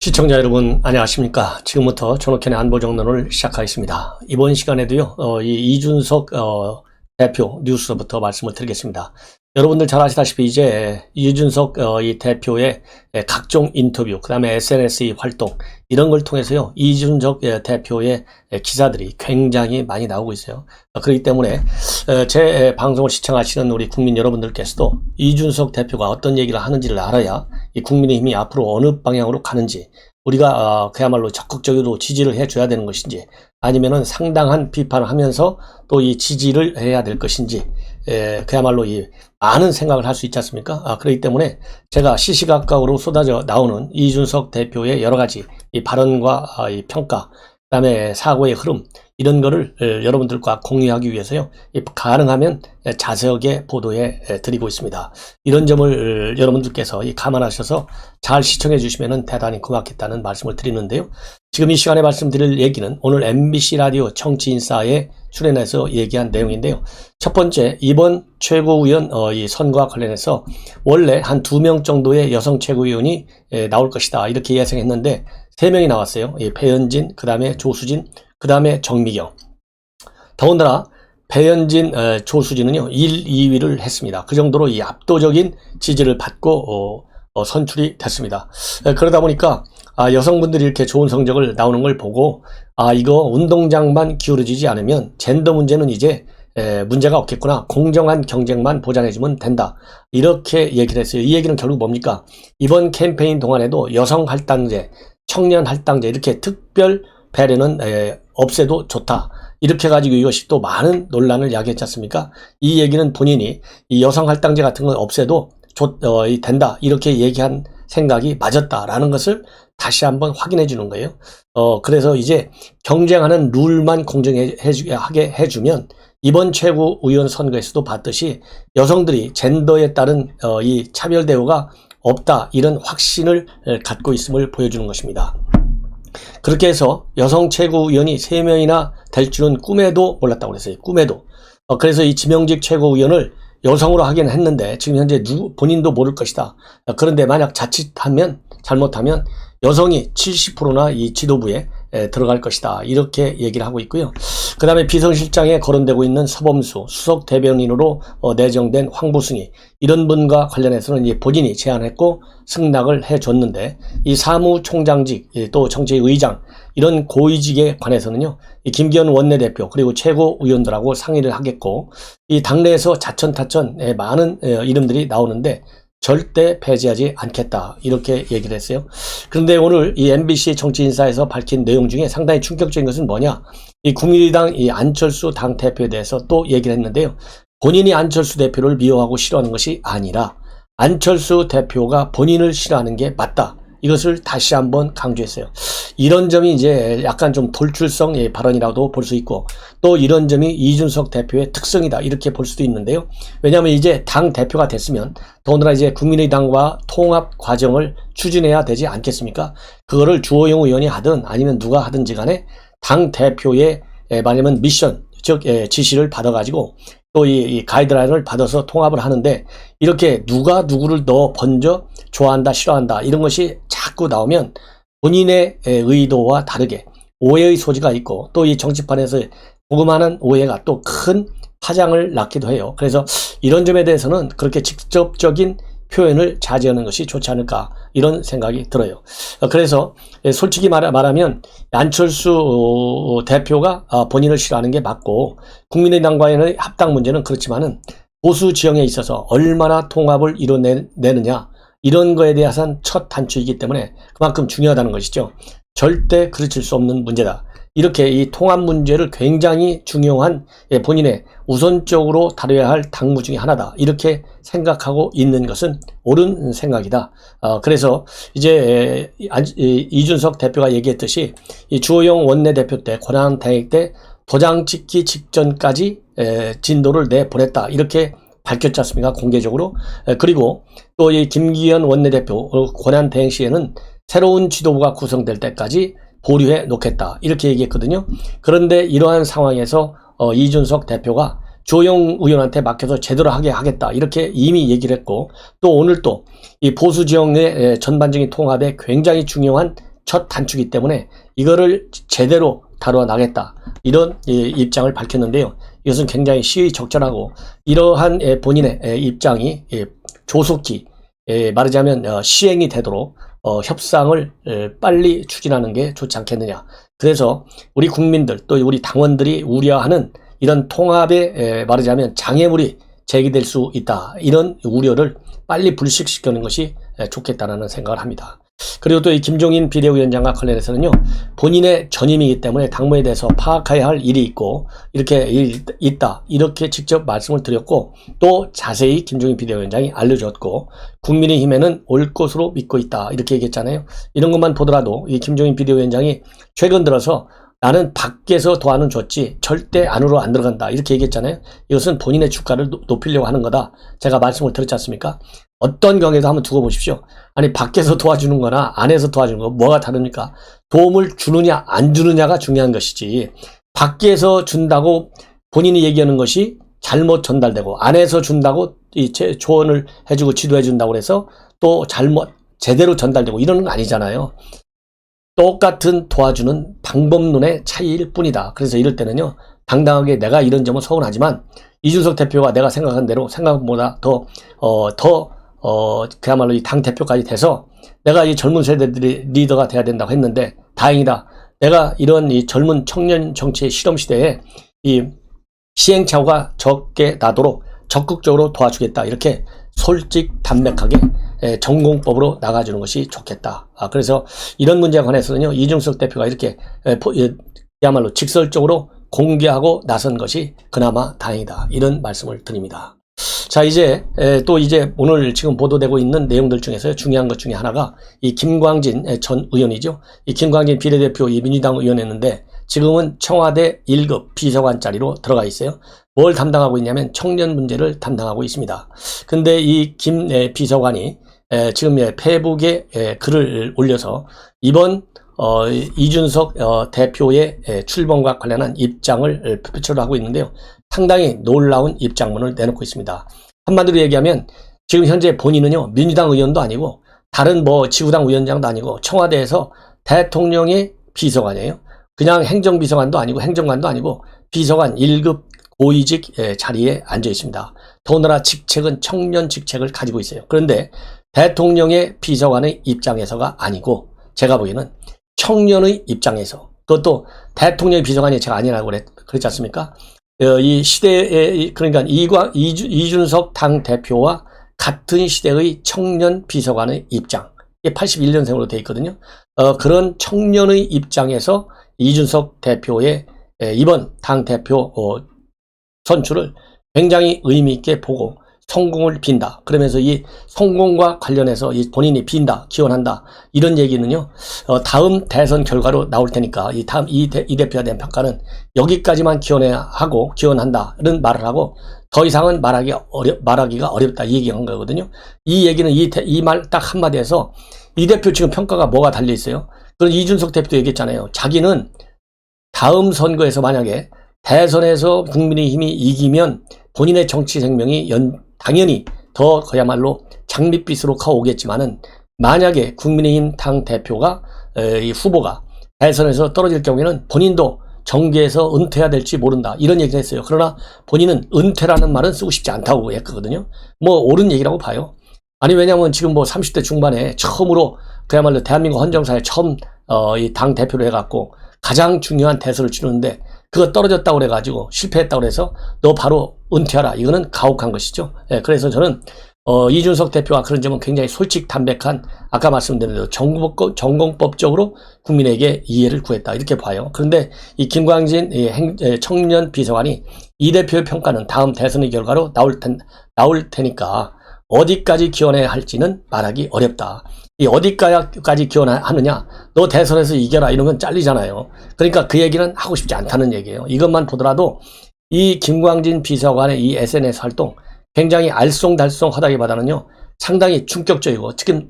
시청자 여러분 안녕하십니까. 지금부터 전옥현의 안보정론을 시작하겠습니다. 이번 시간에도요 이 이준석 대표 뉴스부터 말씀을 드리겠습니다. 여러분들 잘 아시다시피 이제 이준석 이 대표의 각종 인터뷰, 그 다음에 SNS 활동 이런 걸 통해서요 이준석 대표의 기사들이 굉장히 많이 나오고 있어요. 그렇기 때문에 제 방송을 시청하시는 우리 국민 여러분들께서도 이준석 대표가 어떤 얘기를 하는지를 알아야 이 국민의힘이 앞으로 어느 방향으로 가는지, 우리가 그야말로 적극적으로 지지를 해줘야 되는 것인지, 아니면은 상당한 비판을 하면서 또 이 지지를 해야 될 것인지, 그야말로 이 많은 생각을 할 수 있지 않습니까? 그렇기 때문에 제가 시시각각으로 쏟아져 나오는 이준석 대표의 여러 가지 이 발언과 이 평가, 그 다음에 사고의 흐름, 이런 거를 여러분들과 공유하기 위해서요 가능하면 자세하게 보도해 드리고 있습니다. 이런 점을 여러분들께서 감안하셔서 잘 시청해 주시면 대단히 고맙겠다는 말씀을 드리는데요. 지금 이 시간에 말씀드릴 얘기는 오늘 MBC 라디오 정치인사에 출연해서 얘기한 내용인데요. 첫 번째, 이번 최고위원 이 선거와 관련해서 원래 한 2명 정도의 여성 최고위원이 나올 것이다 이렇게 예상했는데 3명이 나왔어요. 배현진, 그 다음에 조수진, 그 다음에 정미경. 더군다나 배현진, 조수진은요 1, 2위를 했습니다. 그 정도로 이 압도적인 지지를 받고 선출이 됐습니다. 그러다 보니까 여성분들이 이렇게 좋은 성적을 나오는 걸 보고 이거 운동장만 기울어지지 않으면 젠더 문제는 이제 문제가 없겠구나, 공정한 경쟁만 보장해주면 된다 이렇게 얘기를 했어요. 이 얘기는 결국 뭡니까? 이번 캠페인 동안에도 여성 할당제, 청년 할당제 이렇게 특별 배려는 없애도 좋다 이렇게 가지고 이것이 또 많은 논란을 야기했지 않습니까? 이 얘기는 본인이 이 여성 할당제 같은 건 없애도 된다 이렇게 얘기한 생각이 맞았다라는 것을 다시 한번 확인해 주는 거예요. 그래서 이제 경쟁하는 룰만 공정하게 해주면 이번 최고위원 선거에서도 봤듯이 여성들이 젠더에 따른 이 차별 대우가 없다 이런 확신을 갖고 있음을 보여주는 것입니다. 그렇게 해서 여성 최고위원이 3명이나 될 줄은 꿈에도 몰랐다고 그랬어요. 꿈에도. 그래서 이 지명직 최고위원을 여성으로 하긴 했는데 지금 현재 본인도 모를 것이다. 그런데 만약 잘못하면 여성이 70%나 이 지도부에 들어갈 것이다 이렇게 얘기를 하고 있고요. 그 다음에 비서실장에 거론되고 있는 서범수, 수석 대변인으로 내정된 황보승이, 이런 분과 관련해서는 이제 본인이 제안했고 승낙을 해줬는데, 이 사무총장직 또 정책의장 이런 고위직에 관해서는요 이 김기현 원내대표 그리고 최고위원들하고 상의를 하겠고, 이 당내에서 자천타천 많은 이름들이 나오는데 절대 배제하지 않겠다 이렇게 얘기를 했어요. 그런데 오늘 이 MBC 정치인사에서 밝힌 내용 중에 상당히 충격적인 것은 뭐냐, 이 국민의당 이 안철수 당대표에 대해서 또 얘기를 했는데요. 본인이 안철수 대표를 미워하고 싫어하는 것이 아니라 안철수 대표가 본인을 싫어하는 게 맞다, 이것을 다시 한번 강조했어요. 이런 점이 이제 약간 좀 돌출성 발언이라도 볼 수 있고, 또 이런 점이 이준석 대표의 특성이다 이렇게 볼 수도 있는데요. 왜냐하면 이제 당 대표가 됐으면 더군다나 이제 국민의당과 통합 과정을 추진해야 되지 않겠습니까? 그거를 주호영 의원이 하든 아니면 누가 하든지 간에 당 대표의 말하자면 미션, 즉 지시를 받아가지고 또 이 가이드라인을 받아서 통합을 하는데, 이렇게 누가 누구를 더 먼저 좋아한다 싫어한다 이런 것이 자꾸 나오면 본인의 의도와 다르게 오해의 소지가 있고, 또 이 정치판에서 조그마한 오해가 또 큰 파장을 낳기도 해요. 그래서 이런 점에 대해서는 그렇게 직접적인 표현을 자제하는 것이 좋지 않을까 이런 생각이 들어요. 그래서 솔직히 말하면 안철수 대표가 본인을 싫어하는 게 맞고, 국민의당과의 합당 문제는 그렇지만은 보수 지형에 있어서 얼마나 통합을 이뤄내느냐 이런 거에 대한 첫 단추이기 때문에 그만큼 중요하다는 것이죠. 절대 그르칠 수 없는 문제다. 이렇게 이 통합 문제를 굉장히 중요한 본인의 우선적으로 다뤄야 할 당무 중에 하나다 이렇게 생각하고 있는 것은 옳은 생각이다. 그래서 이제 이준석 대표가 얘기했듯이 이 주호영 원내대표 때 권한대행 때 도장 찍기 직전까지 진도를 내보냈다 이렇게 밝혔지 않습니까? 공개적으로. 그리고 또 이 김기현 원내대표 권한대행 시에는 새로운 지도부가 구성될 때까지 보류해 놓겠다 이렇게 얘기했거든요. 그런데 이러한 상황에서 이준석 대표가 주호영 의원한테 맡겨서 제대로 하게 하겠다 이렇게 이미 얘기를 했고, 또 오늘 또 이 보수 지형의 전반적인 통합에 굉장히 중요한 첫 단추이기 때문에 이거를 제대로 다루어 나겠다. 이런 입장을 밝혔는데요. 이것은 굉장히 시의적절하고 이러한 본인의 입장이 조속히 말하자면 시행이 되도록 협상을 빨리 추진하는 게 좋지 않겠느냐. 그래서 우리 국민들 또 우리 당원들이 우려하는 이런 통합에 말하자면 장애물이 제기될 수 있다. 이런 우려를 빨리 불식시키는 것이 좋겠다는 생각을 합니다. 그리고 또 이 김종인 비대위원장과 관련해서는요, 본인의 전임이기 때문에 당무에 대해서 파악해야 할 일이 있고 이렇게 있다 이렇게 직접 말씀을 드렸고, 또 자세히 김종인 비대위원장이 알려줬고, 국민의힘에는 올 것으로 믿고 있다 이렇게 얘기했잖아요. 이런 것만 보더라도 이 김종인 비대위원장이 최근 들어서 나는 밖에서 도와는 줬지 절대 안으로 안 들어간다 이렇게 얘기했잖아요. 이것은 본인의 주가를 높이려고 하는 거다. 제가 말씀을 드렸지 않습니까? 어떤 경우에도 한번 두고 보십시오. 아니 밖에서 도와주는 거나 안에서 도와주는 거 뭐가 다릅니까? 도움을 주느냐 안 주느냐가 중요한 것이지, 밖에서 준다고 본인이 얘기하는 것이 잘못 전달되고 안에서 준다고 이 조언을 해주고 지도해 준다고 해서 또 잘못 제대로 전달되고 이러는 거 아니잖아요. 똑같은 도와주는 방법론의 차이일 뿐이다. 그래서 이럴 때는요, 당당하게 내가 이런 점은 서운하지만 이준석 대표가 내가 생각한 대로 생각보다 그야말로 이 당 대표까지 돼서 내가 이 젊은 세대들이 리더가 돼야 된다고 했는데 다행이다. 내가 이런 이 젊은 청년 정치의 실험 시대에 이 시행착오가 적게 나도록 적극적으로 도와주겠다. 이렇게 솔직담백하게 전공법으로 나가주는 것이 좋겠다. 그래서 이런 문제에 관해서는요, 이준석 대표가 이렇게 그야말로 직설적으로 공개하고 나선 것이 그나마 다행이다. 이런 말씀을 드립니다. 자, 이제 오늘 지금 보도되고 있는 내용들 중에서 중요한 것 중에 하나가 이 김광진 전 의원이죠. 이 김광진 비례대표 이 민주당 의원이었는데 지금은 청와대 1급 비서관 자리로 들어가 있어요. 뭘 담당하고 있냐면 청년 문제를 담당하고 있습니다. 근데 이 김 비서관이 지금 페이북에 글을 올려서 이번 이준석 대표의 출범과 관련한 입장을 표출하고 있는데요. 상당히 놀라운 입장문을 내놓고 있습니다. 한마디로 얘기하면 지금 현재 본인은요, 민주당 의원도 아니고 다른 지구당 위원장도 아니고 청와대에서 대통령의 비서관이에요. 그냥 행정비서관도 아니고 행정관도 아니고 비서관 1급 고위직 자리에 앉아 있습니다. 더군다나 직책은 청년 직책을 가지고 있어요. 그런데 대통령의 비서관의 입장에서가 아니고 제가 보기에는 청년의 입장에서, 그것도 대통령의 비서관이 제가 아니라고 그랬지 않습니까? 이 시대에, 그러니까 이준석 당 대표와 같은 시대의 청년 비서관의 입장, 이게 81년생으로 되어 있거든요. 그런 청년의 입장에서 이준석 대표의 이번 당 대표 선출을 굉장히 의미 있게 보고 성공을 빈다. 그러면서 이 성공과 관련해서 이 본인이 빈다, 기원한다. 이런 얘기는요, 다음 대선 결과로 나올 테니까 이 대표에 대한 평가는 여기까지만 기원한다는 말을 하고 더 이상은 말하기가 어렵다. 이 얘기한 거거든요. 이 얘기는 이 말 딱 한마디에서 이 대표 지금 평가가 뭐가 달려 있어요? 그런 이준석 대표도 얘기했잖아요. 자기는 다음 선거에서 만약에 대선에서 국민의힘이 이기면 본인의 정치 생명이 당연히 더 그야말로 장밋빛으로 커오겠지만은 만약에 국민의힘 당 대표가 이 후보가 대선에서 떨어질 경우에는 본인도 정계에서 은퇴해야 될지 모른다. 이런 얘기를 했어요. 그러나 본인은 은퇴라는 말은 쓰고 싶지 않다고 했거든요. 옳은 얘기라고 봐요. 아니, 왜냐면 지금 30대 중반에 처음으로 그야말로 대한민국 헌정사에 처음 이 당 대표를 해갖고 가장 중요한 대선을 치르는데 그거 떨어졌다고 그래가지고 실패했다고 그래서 너 바로 은퇴하라. 이거는 가혹한 것이죠. 그래서 저는 이준석 대표가 그런 점은 굉장히 솔직담백한, 아까 말씀드린 대로 전공법적으로 국민에게 이해를 구했다. 이렇게 봐요. 그런데 이 김광진 청년 비서관이 이 대표의 평가는 다음 대선의 결과로 나올 테니까 어디까지 기원해야 할지는 말하기 어렵다. 이 어디까지 기원하느냐, 너 대선에서 이겨라 이러면 잘리잖아요. 그러니까 그 얘기는 하고 싶지 않다는 얘기예요. 이것만 보더라도 이 김광진 비서관의 이 SNS 활동 굉장히 알쏭달쏭하다기보다는요, 상당히 충격적이고, 지금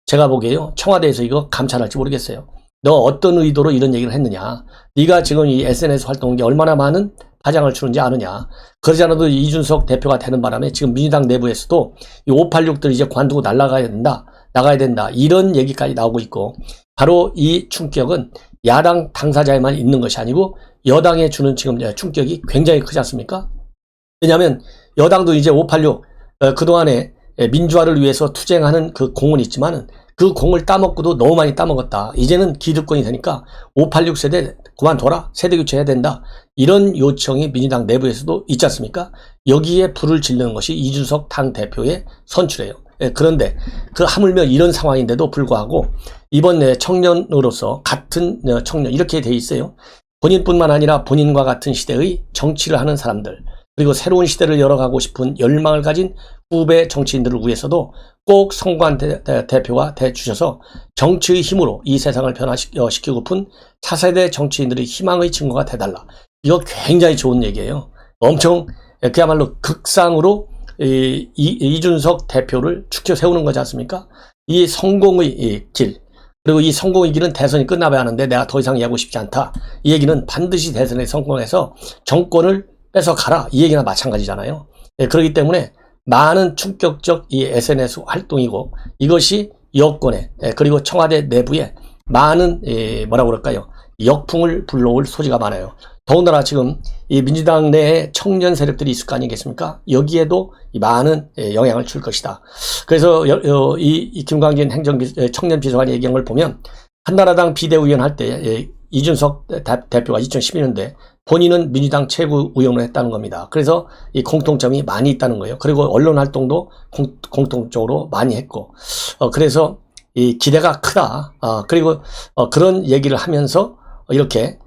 제가 보기에요, 청와대에서 이거 감찰할지 모르겠어요. 너 어떤 의도로 이런 얘기를 했느냐, 네가 지금 이 SNS 활동이 얼마나 많은 파장을 주는지 아느냐. 그러지 않아도 이준석 대표가 되는 바람에 지금 민주당 내부에서도 이 586들 이제 관두고 날아가야 된다. 나가야 된다. 이런 얘기까지 나오고 있고, 바로 이 충격은 야당 당사자에만 있는 것이 아니고 여당에 주는 지금 충격이 굉장히 크지 않습니까? 왜냐하면 여당도 이제 586 그동안에 민주화를 위해서 투쟁하는 그 공은 있지만은 그 공을 따먹고도 너무 많이 따먹었다. 이제는 기득권이 되니까 586 세대 그만둬라. 세대 교체해야 된다. 이런 요청이 민주당 내부에서도 있지 않습니까? 여기에 불을 지르는 것이 이준석 당대표의 선출이에요. 그런데 그 하물며 이런 상황인데도 불구하고 이번 청년으로서 같은 청년 이렇게 돼 있어요. 본인뿐만 아니라 본인과 같은 시대의 정치를 하는 사람들, 그리고 새로운 시대를 열어가고 싶은 열망을 가진 후배 정치인들을 위해서도 꼭 성관 대표가 돼주셔서 정치의 힘으로 이 세상을 변화시키고픈 차세대 정치인들의 희망의 증거가 돼달라. 이거 굉장히 좋은 얘기예요. 엄청 그야말로 극상으로 이준석 대표를 축켜 세우는 거지 않습니까? 이 성공의 길, 그리고 이 성공의 길은 대선이 끝나봐야 하는데 내가 더 이상 얘기하고 싶지 않다. 이 얘기는 반드시 대선에 성공해서 정권을 뺏어가라. 이 얘기나 마찬가지잖아요. 그렇기 때문에 많은 충격적 이 SNS 활동이고 이것이 여권에 그리고 청와대 내부에 많은 뭐라고 그럴까요? 역풍을 불러올 소지가 많아요. 더군다나 지금 이 민주당 내에 청년 세력들이 있을 거 아니겠습니까? 여기에도 많은 영향을 줄 것이다. 그래서 이 김광진 청년 비서관이 얘기한 걸 보면 한나라당 비대위원 할 때 이준석 대표가 2012년대 본인은 민주당 최고위원을 했다는 겁니다. 그래서 이 공통점이 많이 있다는 거예요. 그리고 언론 활동도 공통적으로 많이 했고, 그래서 이 기대가 크다. 그리고 그런 얘기를 하면서 이렇게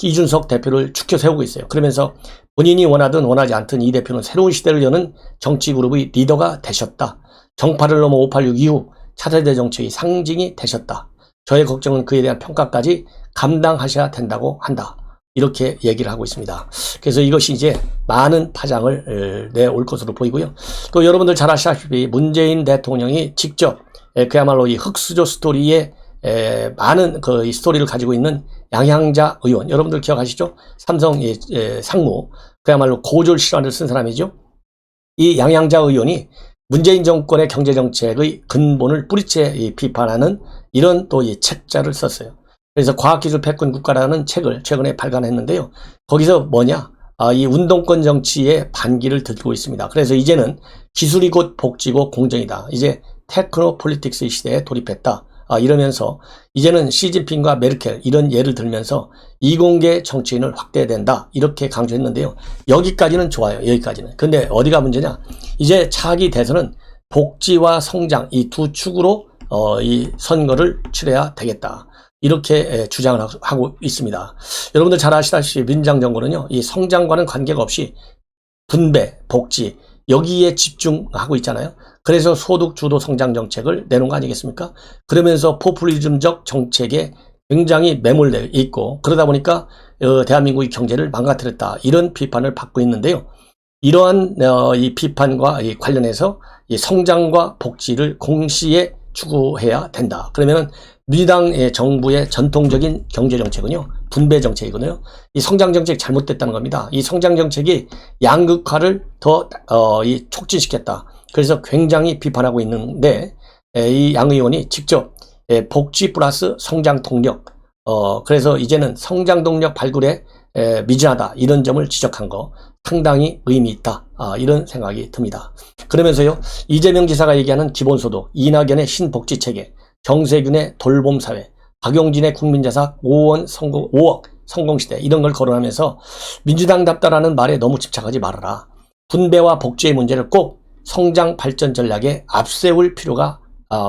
이준석 대표를 축켜 세우고 있어요. 그러면서 본인이 원하든 원하지 않든 이 대표는 새로운 시대를 여는 정치 그룹의 리더가 되셨다. 정파를 넘어 586 이후 차세대 정치의 상징이 되셨다. 저의 걱정은 그에 대한 평가까지 감당하셔야 된다고 한다. 이렇게 얘기를 하고 있습니다. 그래서 이것이 이제 많은 파장을 내올 것으로 보이고요. 또 여러분들 잘 아시다시피 문재인 대통령이 직접 그야말로 이 흑수저 스토리에 많은 이 스토리를 가지고 있는 양향자 의원, 여러분들 기억하시죠? 삼성 상무, 그야말로 고졸 실화를 쓴 사람이죠. 이 양향자 의원이 문재인 정권의 경제정책의 근본을 뿌리째 비판하는 이런 또 이 책자를 썼어요. 그래서 과학기술 패권 국가라는 책을 최근에 발간했는데요. 거기서 뭐냐? 이 운동권 정치의 반기를 들고 있습니다. 그래서 이제는 기술이 곧 복지고 공정이다. 이제 테크노폴리틱스의 시대에 돌입했다. 이러면서 이제는 시진핑과 메르켈 이런 예를 들면서 이공계 정치인을 확대해야 된다. 이렇게 강조했는데요. 여기까지는 좋아요. 여기까지는. 근데 어디가 문제냐? 이제 차기 대선은 복지와 성장 이 두 축으로 이 선거를 치러야 되겠다. 이렇게 주장을 하고 있습니다. 여러분들 잘 아시다시피 민주당 정권은요, 이 성장과는 관계가 없이 분배, 복지 여기에 집중하고 있잖아요. 그래서 소득 주도 성장 정책을 내놓은 거 아니겠습니까? 그러면서 포퓰리즘적 정책에 굉장히 매몰되어 있고 그러다 보니까 대한민국의 경제를 망가뜨렸다. 이런 비판을 받고 있는데요. 이러한 이 비판과 관련해서 이 성장과 복지를 동시에 추구해야 된다. 그러면 민주당 정부의 전통적인 경제정책은요, 분배 정책이거든요. 이 성장정책 잘못됐다는 겁니다. 이 성장정책이 양극화를 더 촉진시켰다. 그래서 굉장히 비판하고 있는데, 이 양 의원이 직접 복지 플러스 성장 동력, 그래서 이제는 성장 동력 발굴에 미진하다. 이런 점을 지적한 거 상당히 의미 있다. 이런 생각이 듭니다. 그러면서요, 이재명 지사가 얘기하는 기본소득, 이낙연의 신복지체계, 정세균의 돌봄사회, 박용진의 국민자산 5억 성공시대 이런 걸 거론하면서 민주당답다라는 말에 너무 집착하지 말아라. 분배와 복지의 문제를 꼭 성장 발전 전략에 앞세울 필요가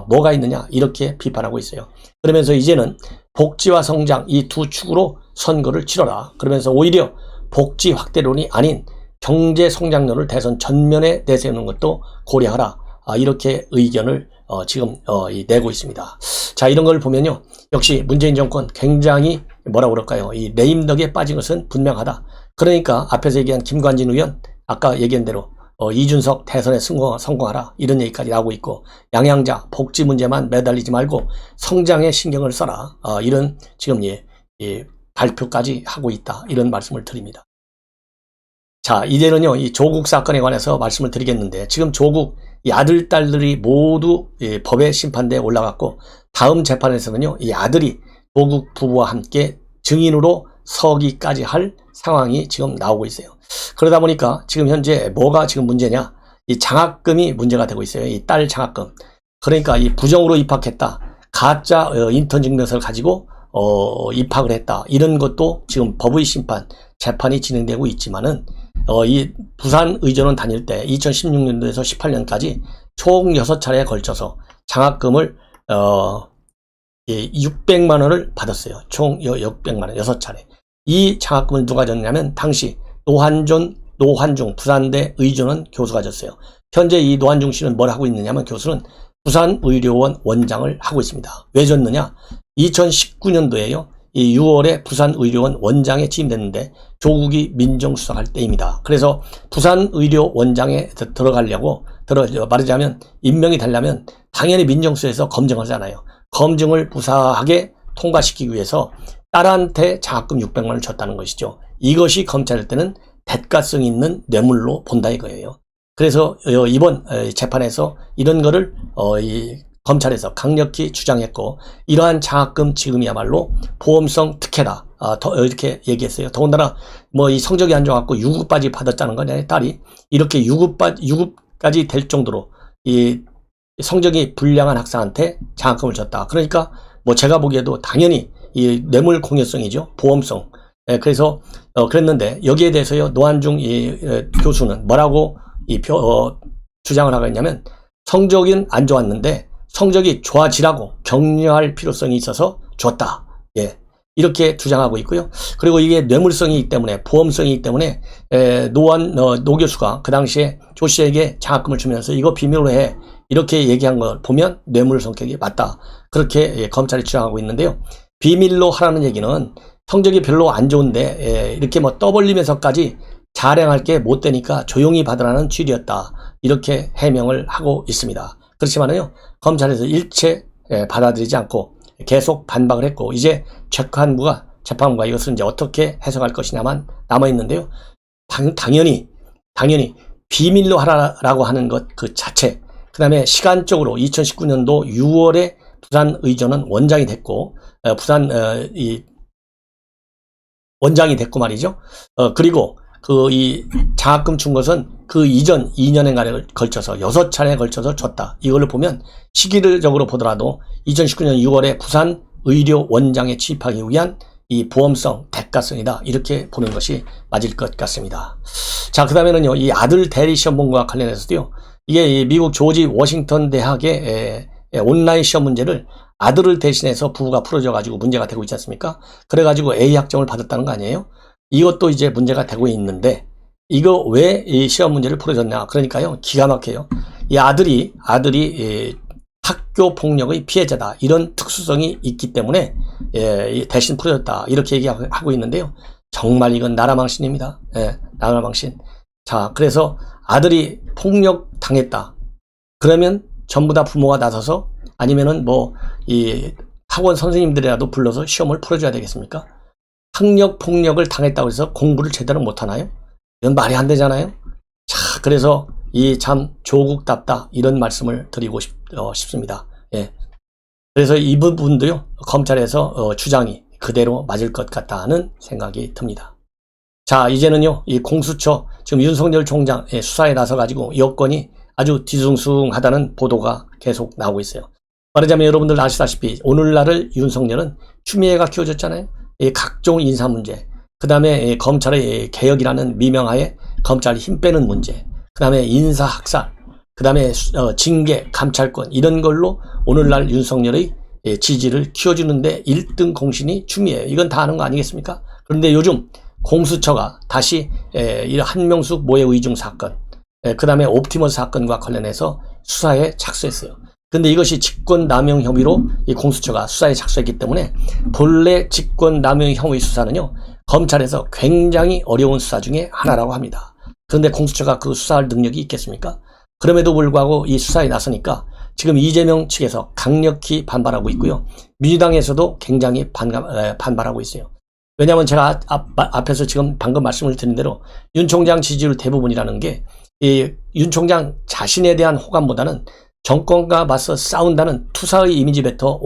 뭐가 있느냐 이렇게 비판하고 있어요. 그러면서 이제는 복지와 성장 이 두 축으로 선거를 치러라. 그러면서 오히려 복지 확대론이 아닌 경제 성장론을 대선 전면에 내세우는 것도 고려하라. 이렇게 의견을 지금 내고 있습니다. 자, 이런 걸 보면요, 역시 문재인 정권 굉장히 뭐라고 그럴까요? 이 레임덕에 빠진 것은 분명하다. 그러니까 앞에서 얘기한 김관진 의원 아까 얘기한 대로 이준석 대선에 성공하라 이런 얘기까지 나오고 있고, 양양자 복지 문제만 매달리지 말고 성장에 신경을 써라. 이런 지금 발표까지 하고 있다. 이런 말씀을 드립니다. 자, 이제는요, 이 조국 사건에 관해서 말씀을 드리겠는데, 지금 조국 이 아들, 딸들이 모두 법의 심판대에 올라갔고, 다음 재판에서는요, 이 아들이 조국 부부와 함께 증인으로 서기까지 할 상황이 지금 나오고 있어요. 그러다 보니까 지금 현재 뭐가 지금 문제냐? 이 장학금이 문제가 되고 있어요. 이 딸 장학금. 그러니까 이 부정으로 입학했다. 가짜 인턴 증명서를 가지고 입학을 했다. 이런 것도 지금 법의 심판, 재판이 진행되고 있지만은 이 부산 의전원 다닐 때 2016년도에서 18년까지 총 6차례에 걸쳐서 장학금을 600만 원을 받았어요. 총 600만 원, 6차례. 이 장학금을 누가 줬냐면 당시 노환중 부산대 의전원 교수가 줬어요. 현재 이 노환중 씨는 뭘 하고 있느냐면 교수는 부산의료원 원장을 하고 있습니다. 왜 줬느냐? 2019년도에요. 이 6월에 부산의료원 원장에 취임됐는데 조국이 민정수석할 때입니다. 그래서 부산의료원장에 들어가려고 말하자면 임명이 되려면 당연히 민정수석에서 검증을 하잖아요. 검증을 무사하게 통과시키기 위해서 딸한테 장학금 600만 원을 줬다는 것이죠. 이것이 검찰일 때는 대가성 있는 뇌물로 본다 이거예요. 그래서 이번 재판에서 이런 거를 이 검찰에서 강력히 주장했고, 이러한 장학금 지금이야말로 보험성 특혜다. 이렇게 얘기했어요. 더군다나 뭐 이 성적이 안 좋아갖고 유급까지 받았다는 거냐, 딸이. 이렇게 유급까지 될 정도로 이 성적이 불량한 학생한테 장학금을 줬다. 그러니까 뭐 제가 보기에도 당연히 이 뇌물 공여성이죠. 보험성. 그래서 그랬는데 여기에 대해서요, 노환중 교수는 뭐라고 주장을 하고 있냐면, 성적은 안 좋았는데 성적이 좋아지라고 격려할 필요성이 있어서 줬다. 이렇게 주장하고 있고요. 그리고 이게 뇌물성이기 때문에, 보험성이기 때문에 노 교수가 그 당시에 조 씨에게 장학금을 주면서 이거 비밀로 해, 이렇게 얘기한 걸 보면 뇌물 성격이 맞다. 그렇게 검찰이 주장하고 있는데요. 비밀로 하라는 얘기는 성적이 별로 안 좋은데 이렇게 뭐 떠벌리면서까지 자랑할 게 못 되니까 조용히 받으라는 취지였다. 이렇게 해명을 하고 있습니다. 그렇지만은요, 검찰에서 일체 받아들이지 않고 계속 반박을 했고, 이제 재판부가 이것을 이제 어떻게 해석할 것이냐만 남아있는데요. 당연히 비밀로 하라라고 하는 것 그 자체, 그 다음에 시간적으로 2019년도 6월에 부산 의전원 원장이 됐고, 원장이 됐고 말이죠. 그리고 이 장학금 준 것은 그 이전 2년에 걸쳐서 6차례에 걸쳐서 줬다. 이걸로 보면 시기적으로 보더라도 2019년 6월에 부산 의료 원장에 취입하기 위한 이 보험성, 대가성이다. 이렇게 보는 것이 맞을 것 같습니다. 자, 그 다음에는요, 이 아들 대리 시험 본 것과 관련해서도요, 이게 미국 조지 워싱턴 대학의 온라인 시험 문제를 아들을 대신해서 부부가 풀어줘가지고 문제가 되고 있지 않습니까? 그래가지고 A 학점을 받았다는 거 아니에요? 이것도 이제 문제가 되고 있는데, 이거 왜 이 시험 문제를 풀어줬냐? 그러니까요, 기가 막혀요. 이 아들이 학교 폭력의 피해자다. 이런 특수성이 있기 때문에 대신 풀어줬다. 이렇게 얘기하고 있는데요. 정말 이건 나라망신입니다. 나라망신. 자, 그래서 아들이 폭력 당했다. 그러면 전부 다 부모가 나서서, 아니면은 이 학원 선생님들이라도 불러서 시험을 풀어줘야 되겠습니까? 학력 폭력을 당했다고 해서 공부를 제대로 못하나요? 이건 말이 안 되잖아요. 자, 그래서 이 참 조국답다, 이런 말씀을 드리고 싶습니다. 그래서 이 부분도요, 검찰에서 주장이 그대로 맞을 것 같다는 생각이 듭니다. 자, 이제는요, 이 공수처, 지금 윤석열 총장 수사에 나서가지고 여건이 아주 뒤숭숭하다는 보도가 계속 나오고 있어요. 말하자면 여러분들 아시다시피 오늘날을 윤석열은 추미애가 키워줬잖아요. 각종 인사 문제, 그 다음에 검찰의 개혁이라는 미명하에 검찰 힘 빼는 문제, 그 다음에 인사 학살, 그 다음에 징계, 감찰권, 이런 걸로 오늘날 윤석열의 지지를 키워주는데 1등 공신이 추미애. 이건 다 아는 거 아니겠습니까? 그런데 요즘 공수처가 다시 이 한명숙 모해 의중 사건, 그 다음에 옵티머스 사건과 관련해서 수사에 착수했어요. 근데 이것이 직권남용 혐의로 이 공수처가 수사에 착수했기 때문에 본래 직권남용 혐의 수사는요, 검찰에서 굉장히 어려운 수사 중에 하나라고 합니다. 그런데 공수처가 그 수사할 능력이 있겠습니까? 그럼에도 불구하고 이 수사에 나서니까 지금 이재명 측에서 강력히 반발하고 있고요. 민주당에서도 굉장히 반발하고 있어요. 왜냐하면 제가 앞에서 지금 방금 말씀을 드린 대로 윤 총장 지지율 대부분이라는 게 이 윤 총장 자신에 대한 호감보다는 정권과 맞서 싸운다는 투사의 이미지부터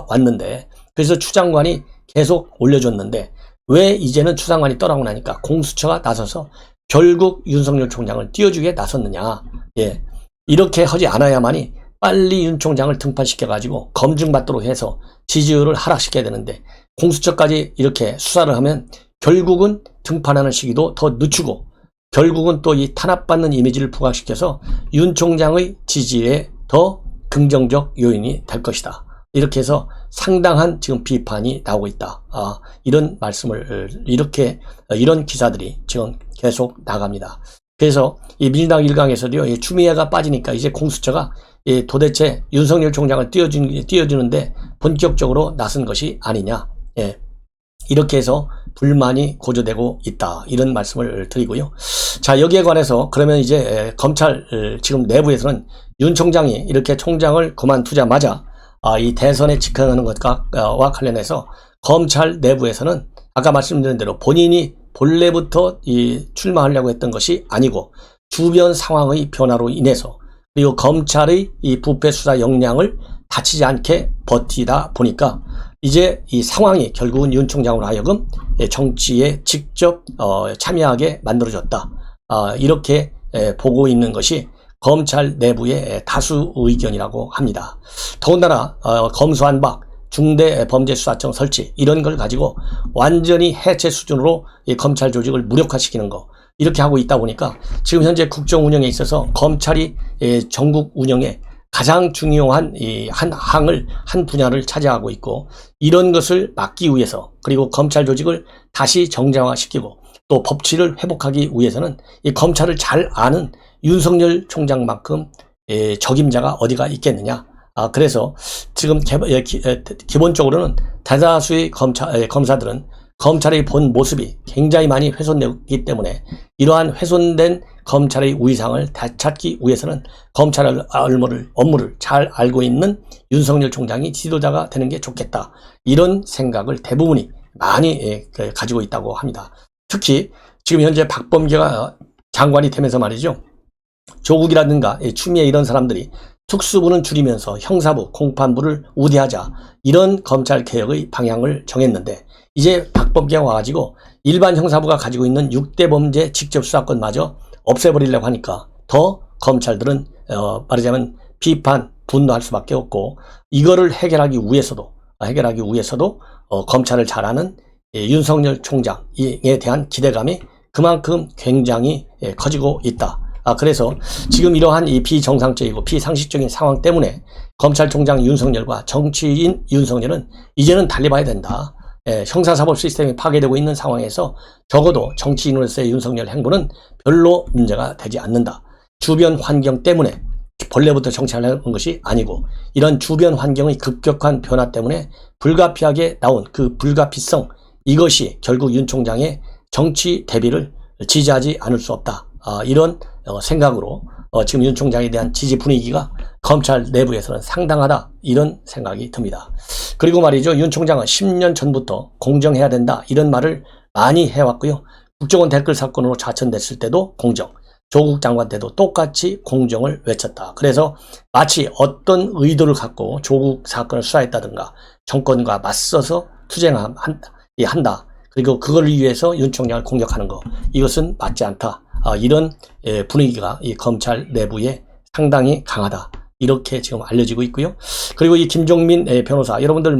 왔는데, 그래서 추장관이 계속 올려줬는데 왜 이제는 추장관이 떠나고 나니까 공수처가 나서서 결국 윤석열 총장을 띄워주게 나섰느냐. 예, 이렇게 하지 않아야만이 빨리 윤 총장을 등판시켜가지고 검증받도록 해서 지지율을 하락시켜야 되는데, 공수처까지 이렇게 수사를 하면 결국은 등판하는 시기도 더 늦추고 결국은 또 이 탄압받는 이미지를 부각시켜서 윤 총장의 지지에 더 긍정적 요인이 될 것이다. 이렇게 해서 상당한 지금 비판이 나오고 있다. 이런 말씀을 이런 기사들이 지금 계속 나갑니다. 그래서 이 민주당 일각에서도요, 추미애가 빠지니까 이제 공수처가 도대체 윤석열 총장을 띄워주는데 본격적으로 나선 것이 아니냐. 예. 이렇게 해서 불만이 고조되고 있다. 이런 말씀을 드리고요. 자, 여기에 관해서 그러면 이제 검찰 지금 내부에서는 윤 총장이 이렇게 총장을 그만두자마자 이 대선에 직행하는 것과 관련해서 검찰 내부에서는 아까 말씀드린 대로 본인이 본래부터 출마하려고 했던 것이 아니고 주변 상황의 변화로 인해서, 그리고 검찰의 이 부패 수사 역량을 다치지 않게 버티다 보니까 이제 이 상황이 결국은 윤 총장으로 하여금 정치에 직접 참여하게 만들어졌다. 이렇게 보고 있는 것이 검찰 내부의 다수 의견이라고 합니다. 더군다나 검수완박, 중대범죄수사청 설치 이런 걸 가지고 완전히 해체 수준으로 이 검찰 조직을 무력화시키는 거, 이렇게 하고 있다 보니까 지금 현재 국정 운영에 있어서 검찰이 전국 운영에 가장 중요한 한 분야를 차지하고 있고, 이런 것을 막기 위해서, 그리고 검찰 조직을 다시 정상화시키고 또 법치를 회복하기 위해서는 이 검찰을 잘 아는 윤석열 총장만큼 적임자가 어디가 있겠느냐. 그래서 지금 기본적으로는 대다수의 검사들은 검찰의 본 모습이 굉장히 많이 훼손되기 때문에 이러한 훼손된 검찰의 위상을 되찾기 위해서는 검찰의 업무를 잘 알고 있는 윤석열 총장이 지도자가 되는 게 좋겠다. 이런 생각을 대부분이 많이 가지고 있다고 합니다. 특히 지금 현재 박범계가 장관이 되면서 말이죠. 조국이라든가 추미애 이런 사람들이 특수부는 줄이면서 형사부, 공판부를 우대하자, 이런 검찰 개혁의 방향을 정했는데, 이제 박범계가 와가지고 일반 형사부가 가지고 있는 6대 범죄 직접 수사권마저 없애버리려고 하니까 더 검찰들은 말하자면 비판, 분노할 수밖에 없고, 이거를 해결하기 위해서도 검찰을 잘 아는 윤석열 총장에 대한 기대감이 그만큼 굉장히 커지고 있다. 그래서 지금 이러한 이 비정상적이고 비상식적인 상황 때문에 검찰총장 윤석열과 정치인 윤석열은 이제는 달리봐야 된다. 형사사법 시스템이 파괴되고 있는 상황에서 적어도 정치인으로서의 윤석열 행보는 별로 문제가 되지 않는다. 주변 환경 때문에 본래부터 정치하려는 것이 아니고, 이런 주변 환경의 급격한 변화 때문에 불가피하게 나온 그 불가피성, 이것이 결국 윤 총장의 정치 대비를 지지하지 않을 수 없다. 이런 생각으로 지금 윤 총장에 대한 지지 분위기가 검찰 내부에서는 상당하다, 이런 생각이 듭니다. 그리고 말이죠, 윤 총장은 10년 전부터 공정해야 된다 이런 말을 많이 해왔고요. 국정원 댓글 사건으로 좌천됐을 때도 공정, 조국 장관 때도 똑같이 공정을 외쳤다. 그래서 마치 어떤 의도를 갖고 조국 사건을 수사했다든가 정권과 맞서서 투쟁한다. 그리고 그걸 위해서 윤 총장을 공격하는 거, 이것은 맞지 않다. 이런 분위기가 이 검찰 내부에 상당히 강하다. 이렇게 지금 알려지고 있고요. 그리고 이 김종민 변호사, 여러분들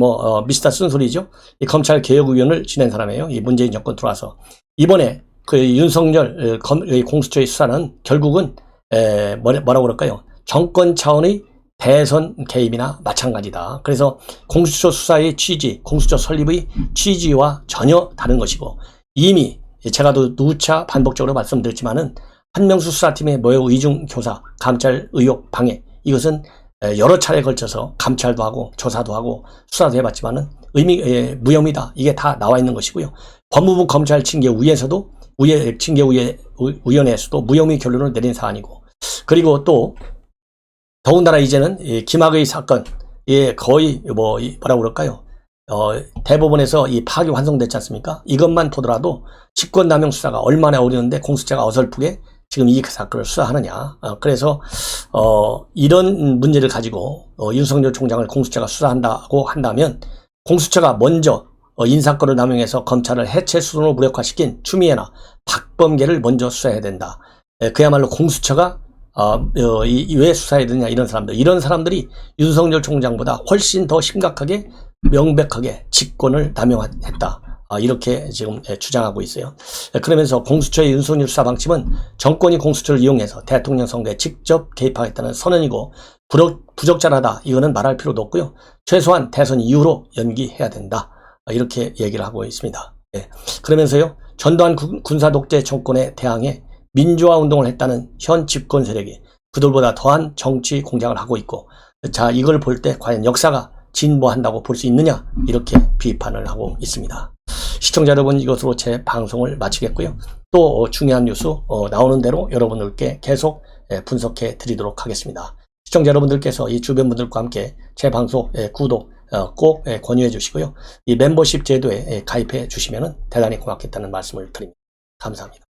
미스터 쓴소리죠. 이 검찰 개혁위원을 지낸 사람이에요. 이 문재인 정권 들어와서 이번에 그 윤석열 공수처의 수사는 결국은 뭐라고 그럴까요? 정권 차원의 대선 개입이나 마찬가지다. 그래서 공수처 수사의 취지, 공수처 설립의 취지와 전혀 다른 것이고, 이미 제가 또 누차 반복적으로 말씀드렸지만은 한명수 수사팀의 모여 의중 교사, 감찰 의혹 방해, 이것은 여러 차례에 걸쳐서 감찰도 하고 조사도 하고 수사도 해봤지만은 무혐의다. 이게 다 나와 있는 것이고요. 법무부 검찰 징계위에서도 징계위원회에서도 무혐의 결론을 내린 사안이고, 그리고 또 더군다나 이제는 김학의 사건, 거의 뭐라고 그럴까요? 대법원에서 이 파기 환송됐지 않습니까? 이것만 보더라도 직권남용 수사가 얼마나 어려운데 공수처가 어설프게 지금 이 사건을 수사하느냐. 그래서 이런 문제를 가지고 윤석열 총장을 공수처가 수사한다고 한다면 공수처가 먼저 인사권을 남용해서 검찰을 해체 수준으로 무력화시킨 추미애나 박범계를 먼저 수사해야 된다. 그야말로 공수처가 왜 수사해야 되냐, 이런 사람들이 윤석열 총장보다 훨씬 더 심각하게 명백하게 직권을 남용했다. 이렇게 지금 주장하고 있어요. 그러면서 공수처의 윤석열 수사 방침은 정권이 공수처를 이용해서 대통령 선거에 직접 개입하겠다는 선언이고 부적절하다. 이거는 말할 필요도 없고요. 최소한 대선 이후로 연기해야 된다. 이렇게 얘기를 하고 있습니다. 그러면서요, 전두환 군사 독재 정권에 대항해 민주화 운동을 했다는 현 집권 세력이 그들보다 더한 정치 공작을 하고 있고, 자, 이걸 볼 때 과연 역사가 진보한다고 볼 수 있느냐, 이렇게 비판을 하고 있습니다. 시청자 여러분, 이것으로 제 방송을 마치겠고요. 또 중요한 뉴스 나오는 대로 여러분들께 계속 분석해 드리도록 하겠습니다. 시청자 여러분들께서 이 주변 분들과 함께 제 방송 구독 꼭 권유해 주시고요. 이 멤버십 제도에 가입해 주시면 대단히 고맙겠다는 말씀을 드립니다. 감사합니다.